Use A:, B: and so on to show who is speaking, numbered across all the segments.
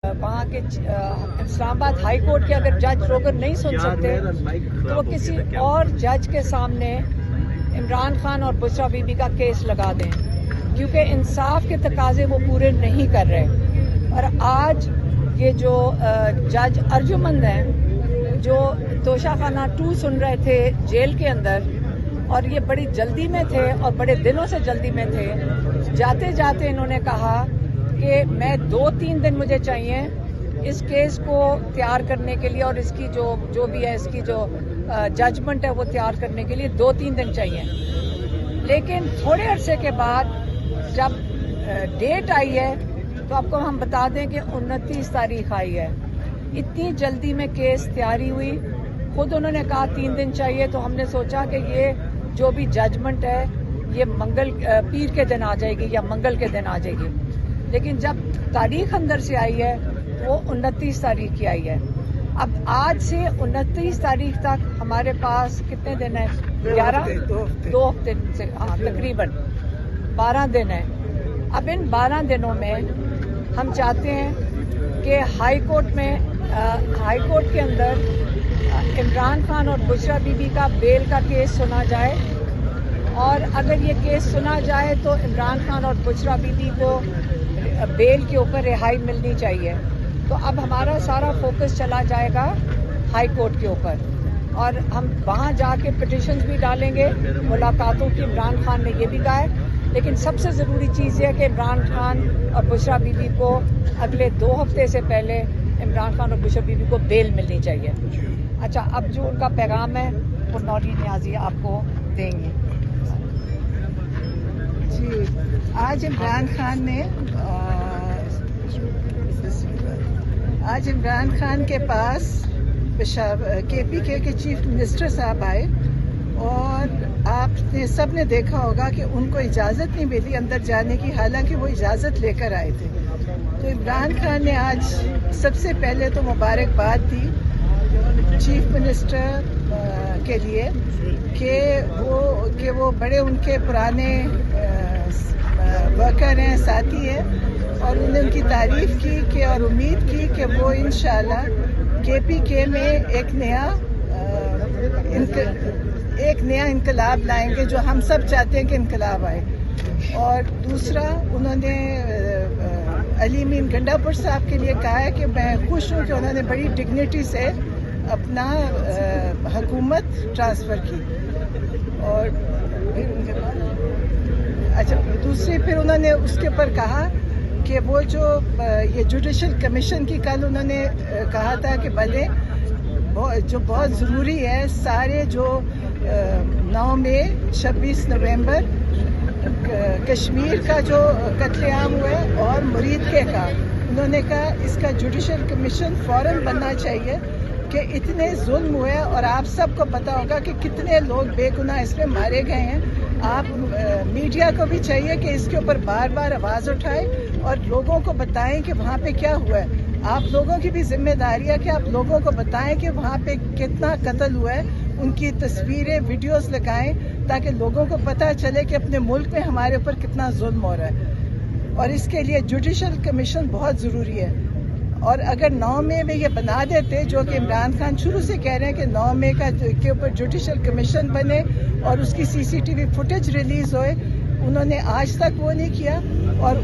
A: وہاں کے اسلام آباد ہائی کورٹ کے اگر جج روگر نہیں سن سکتے تو وہ کسی اور جج کے سامنے عمران خان اور بشرا بی بی کا کیس لگا دیں، کیونکہ انصاف کے تقاضے وہ پورے نہیں کر رہے۔ اور آج یہ جو جج ارجمند ہیں جو توشہ خانہ 2 سن رہے تھے جیل کے اندر، اور یہ بڑی جلدی میں تھے اور بڑے دنوں سے جلدی میں تھے، جاتے جاتے انہوں نے کہا کہ میں 2-3 دن مجھے چاہیے اس کیس کو تیار کرنے کے لیے، اور اس کی جو بھی ہے اس کی جو ججمنٹ ہے وہ تیار کرنے کے لیے 2-3 دن چاہیے۔ لیکن تھوڑے عرصے کے بعد جب ڈیٹ آئی ہے تو آپ کو ہم بتا دیں کہ 29 تاریخ آئی ہے۔ اتنی جلدی میں کیس تیاری ہوئی، خود انہوں نے کہا 3 دن چاہیے، تو ہم نے سوچا کہ یہ جو بھی ججمنٹ ہے یہ پیر کے دن آ جائے گی یا منگل کے دن آ جائے گی، لیکن جب تاریخ اندر سے آئی ہے تو وہ 29 تاریخ کی آئی ہے۔ اب آج سے 29 تاریخ تک ہمارے پاس کتنے دن ہیں؟ 2 ہفتے سے تقریباً 12 دن ہیں۔ اب ان 12 دنوں میں ہم چاہتے ہیں کہ ہائی کورٹ کے اندر عمران خان اور بشرا بی بی کا بیل کا کیس سنا جائے، اور اگر یہ کیس سنا جائے تو عمران خان اور بشرا بی بی کو بیل کے اوپر رہائی ملنی چاہیے۔ تو اب ہمارا سارا فوکس چلا جائے گا ہائی کورٹ کے اوپر، اور ہم وہاں جا کے پٹیشنز بھی ڈالیں گے، ملاقاتوں کی عمران خان نے یہ بھی کہا ہے، لیکن سب سے ضروری چیز یہ ہے کہ عمران خان اور بشرا بی بی کو اگلے 2 ہفتے سے پہلے عمران خان اور بشرا بی بی کو بیل ملنی چاہیے۔ اچھا، اب جو ان کا پیغام ہے وہ نوری نیازی آپ کو دیں گے۔
B: جی، آج عمران خان کے پاس KPK کے چیف منسٹر صاحب آئے، اور آپ نے سب نے دیکھا ہوگا کہ ان کو اجازت نہیں ملی اندر جانے کی، حالانکہ وہ اجازت لے کر آئے تھے۔ تو عمران خان نے آج سب سے پہلے تو مبارکباد دی چیف منسٹر کے لیے کہ وہ بڑے ان کے پرانے ورکر ہیں، ساتھی ہیں، اور انہوں نے ان کی تعریف کی اور امید کی کہ وہ انشاءاللہ KPK میں ایک نیا انقلاب لائیں گے، جو ہم سب چاہتے ہیں کہ انقلاب آئے۔ اور دوسرا، انہوں نے علی امین گنڈاپور صاحب کے لیے کہا ہے کہ میں خوش ہوں کہ انہوں نے بڑی ڈگنیٹی سے اپنا حکومت ٹرانسفر کی۔ اور دوسری پھر انہوں نے اس کے اوپر کہا کہ وہ جو یہ جوڈیشل کمیشن کی کل انہوں نے کہا تھا کہ بھلے جو بہت ضروری ہے، سارے جو 9 مئی 26 نومبر کشمیر کا جو قتل عام ہوا ہے اور مرید کے کا، انہوں نے کہا اس کا جوڈیشل کمیشن فوراً بننا چاہیے کہ اتنے ظلم ہوئے، اور آپ سب کو پتا ہوگا کہ کتنے لوگ بے گناہ اس میں مارے گئے ہیں۔ آپ میڈیا کو بھی چاہیے کہ اس کے اوپر بار بار آواز اٹھائے اور لوگوں کو بتائیں کہ وہاں پہ کیا ہوا ہے۔ آپ لوگوں کی بھی ذمہ داری ہے کہ آپ لوگوں کو بتائیں کہ وہاں پہ کتنا قتل ہوا ہے، ان کی تصویریں، ویڈیوز لگائیں تاکہ لوگوں کو پتہ چلے کہ اپنے ملک میں ہمارے اوپر کتنا ظلم ہو رہا ہے، اور اس کے لیے جوڈیشل کمیشن بہت ضروری ہے۔ اور اگر 9 مئی میں یہ بنا دیتے، جو کہ عمران خان شروع سے کہہ رہے ہیں کہ 9 مئی کے اوپر جوڈیشل کمیشن بنے اور اس کی CCTV فوٹیج ریلیز ہوئے، انہوں نے آج تک وہ نہیں کیا۔ اور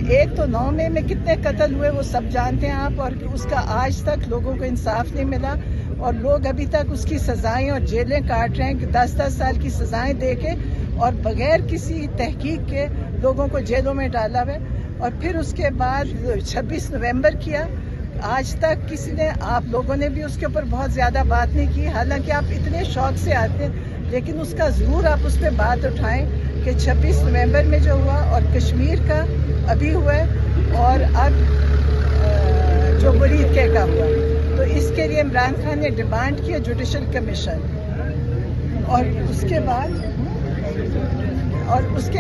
B: ایک تو 9 مئی میں کتنے قتل ہوئے وہ سب جانتے ہیں آپ، اور اس کا آج تک لوگوں کو انصاف نہیں ملا، اور لوگ ابھی تک اس کی سزائیں اور جیلیں کاٹ رہے ہیں، 10-10 سال کی سزائیں دے کے، اور بغیر کسی تحقیق کے لوگوں کو جیلوں میں ڈالا ہوا۔ اور پھر اس کے بعد 26 نومبر کیا، آج تک کسی نے، آپ لوگوں نے بھی اس کے اوپر بہت زیادہ بات نہیں کی، حالانکہ آپ اتنے شوق سے آتے ہیں، لیکن اس کا ضرور آپ اس پہ بات اٹھائیں کہ 26 نومبر میں جو ہوا، اور کشمیر کا ابھی ہوا ہے، اور اب جو مرید کے کا ہوا، تو اس کے لیے عمران خان نے ڈیمانڈ کیا جوڈیشل کمیشن۔ اور اس کے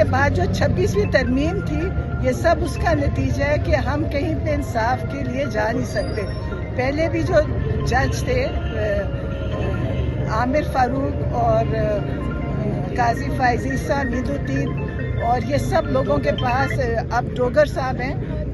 B: بعد جو 26ویں ترمیم تھی، یہ سب اس کا نتیجہ ہے کہ ہم کہیں پہ انصاف کے لیے جا نہیں سکتے۔ پہلے بھی جو جج تھے عامر فاروق اور قاضی فائز عیسیٰ، حمید الدین، اور یہ سب لوگوں کے پاس اب ڈوگر صاحب ہیں،